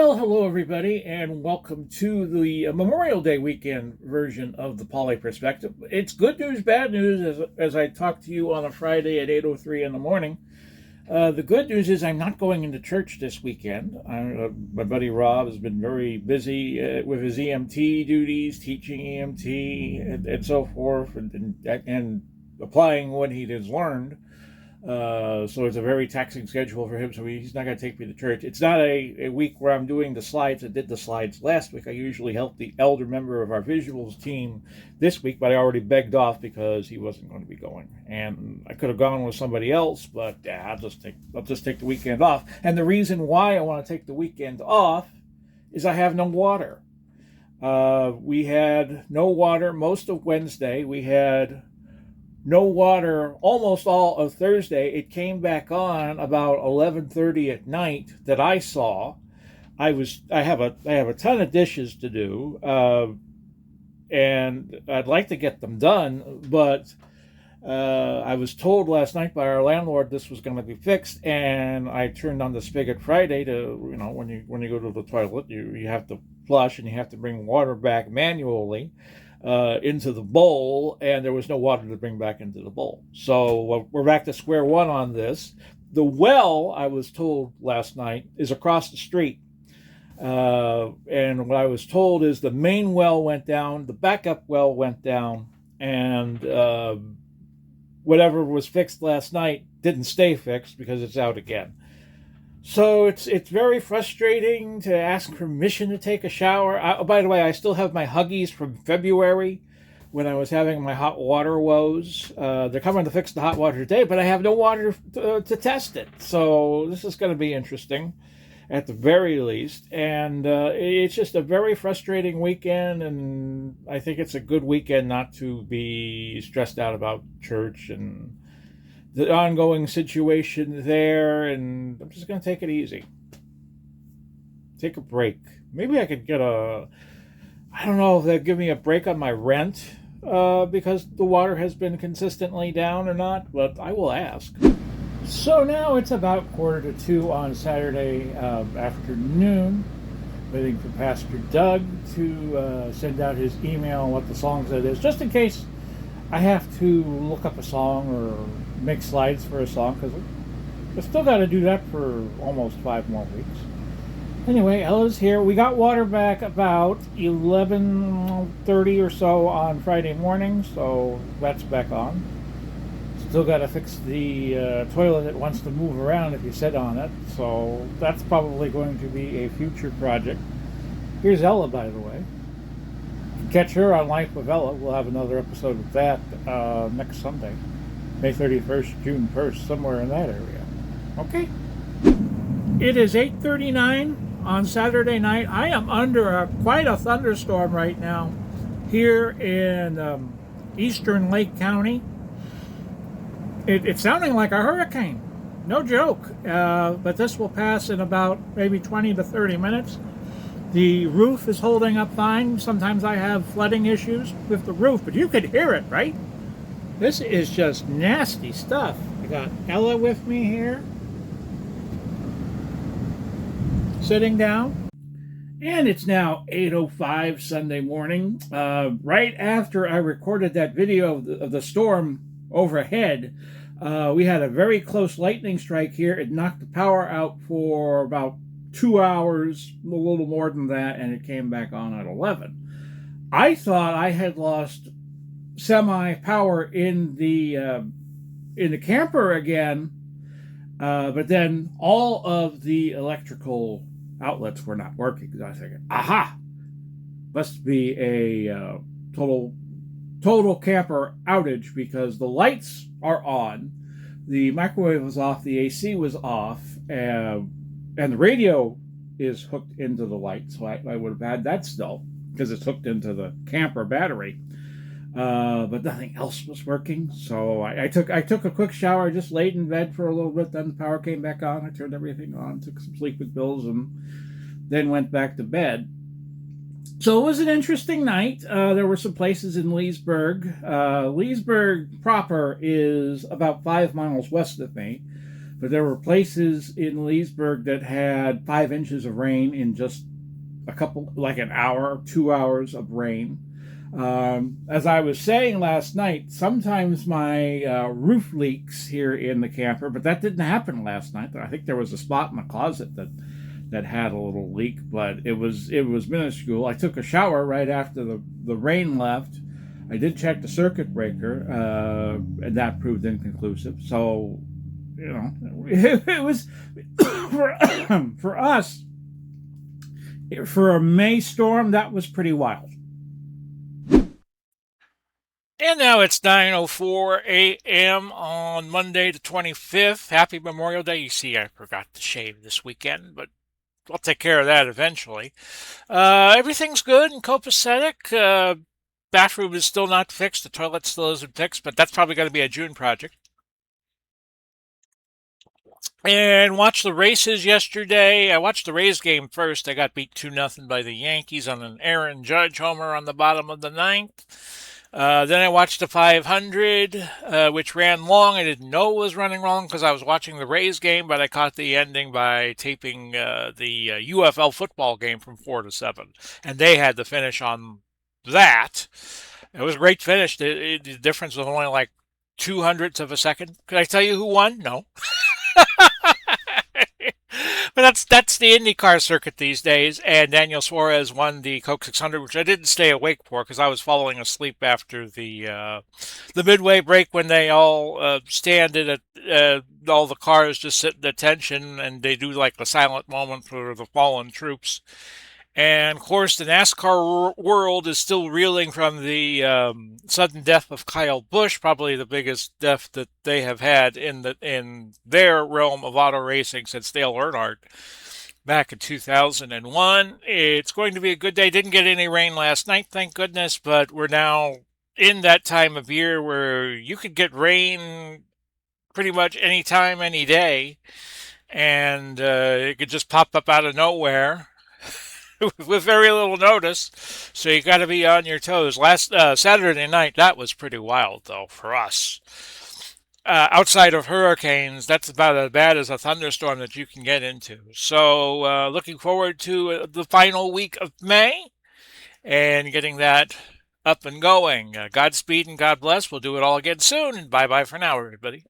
Well, hello everybody, and welcome to the Memorial Day weekend version of the Pauly Perspective. It's good news, bad news, as I talk to you on a Friday at 8:03 in the morning. The good news is I'm not going into church this weekend. My buddy Rob has been very busy with his EMT duties, teaching EMT and so forth, and applying what he has learned. So it's a very taxing schedule for him, so he's not going to take me to church. It's not a week where I'm doing the slides. I did the slides last week. I usually help the elder member of our visuals team this week, but I already begged off because he wasn't going to be going. And I could have gone with somebody else, but I'll just take the weekend off. And the reason why I want to take the weekend off is I have no water. We had no water most of Wednesday. We had no water almost all of Thursday. It came back on about 11:30 at night that I saw. I have a ton of dishes to do, and I'd like to get them done, but I was told last night by our landlord this was going to be fixed, and I turned on the spigot Friday to, when you go to the toilet, you have to flush and you have to bring water back manually into the bowl, and there was no water to bring back into the bowl. So we're back to square one on this. The well, I was told last night, is across the street. And what I was told is the main well went down, the backup well went down, and whatever was fixed last night didn't stay fixed because it's out again. So it's very frustrating to ask permission to take a shower. By the way, I still have my Huggies from February when I was having my hot water woes. They're coming to fix the hot water today, but I have no water to test it. So this is going to be interesting at the very least. And it's just a very frustrating weekend, and I think it's a good weekend not to be stressed out about church and the ongoing situation there, and I'm just going to take it easy. Take a break. Maybe I could get I don't know if they'll give me a break on my rent because the water has been consistently down or not, but I will ask. So now it's about 1:45 on Saturday afternoon, waiting for Pastor Doug to send out his email on what the songs that is, just in case I have to look up a song or make slides for a song, because I still got to do that for almost 5 more weeks. Anyway, Ella's here. We got water back about 11:30 or so on Friday morning, so that's back on. Still got to fix the toilet that wants to move around if you sit on it, so that's probably going to be a future project. Here's Ella, by the way. Catch her on Life with Ella. We'll have another episode of that next Sunday, May 31st, June 1st, somewhere in that area. Okay? It is 8:39 on Saturday night. I am under quite a thunderstorm right now here in eastern Lake County. It's sounding like a hurricane. No joke. But this will pass in about maybe 20 to 30 minutes. The roof is holding up fine. Sometimes I have flooding issues with the roof, but you could hear it, right? This is just nasty stuff. I got Ella with me here, sitting down. And it's now 8:05 Sunday morning. Right after I recorded that video of the storm overhead, we had a very close lightning strike here. It knocked the power out for about 2 hours, a little more than that, and it came back on at 11. I thought I had lost semi-power in the camper again, but then all of the electrical outlets were not working. So I was thinking, aha, must be a total camper outage, because the lights are on, the microwave was off, the AC was off, and the radio is hooked into the light, so I would have had that still, because it's hooked into the camper battery. But nothing else was working, so I took a quick shower. I just laid in bed for a little bit, then the power came back on. I turned everything on, took some sleeping pills, and then went back to bed. So it was an interesting night. There were some places in Leesburg. Leesburg proper is about 5 miles west of me. But there were places in Leesburg that had 5 inches of rain in just a couple, like an hour, 2 hours of rain. As I was saying last night, sometimes my roof leaks here in the camper, but that didn't happen last night. I think there was a spot in the closet that had a little leak, but it was minuscule. I took a shower right after the rain left. I did check the circuit breaker, and that proved inconclusive. So, it was for us, for a May storm. That was pretty wild. And now it's 9:04 a.m. on Monday the 25th. Happy Memorial Day. You see, I forgot to shave this weekend, but I'll take care of that eventually. Everything's good and copacetic. Bathroom is still not fixed. The toilet still isn't fixed, but that's probably going to be a June project. And watched the races yesterday. I watched the Rays game first. They got beat 2-0 by the Yankees on an Aaron Judge homer on the bottom of the ninth. Then I watched the 500, which ran long. I didn't know it was running long because I was watching the Rays game, but I caught the ending by taping the UFL football game from 4 to 7. And they had the finish on that. It was a great finish. The difference was only like 2 hundredths of a second. Could I tell you who won? No. But that's the IndyCar circuit these days, and Daniel Suarez won the Coke 600, which I didn't stay awake for because I was falling asleep after the midway break when they all stand at all the cars just sit in attention and they do like the silent moment for the fallen troops. And of course, the NASCAR world is still reeling from the sudden death of Kyle Busch, probably the biggest death that they have had in their realm of auto racing since Dale Earnhardt back in 2001. It's going to be a good day. Didn't get any rain last night, thank goodness, but we're now in that time of year where you could get rain pretty much any time, any day, and it could just pop up out of nowhere with very little notice. So you got to be on your toes. Last Saturday night, that was pretty wild though for us. Outside of hurricanes, that's about as bad as a thunderstorm that you can get into. So looking forward to the final week of May and getting that up and going. Godspeed and God bless. We'll do it all again soon. And bye bye for now, everybody.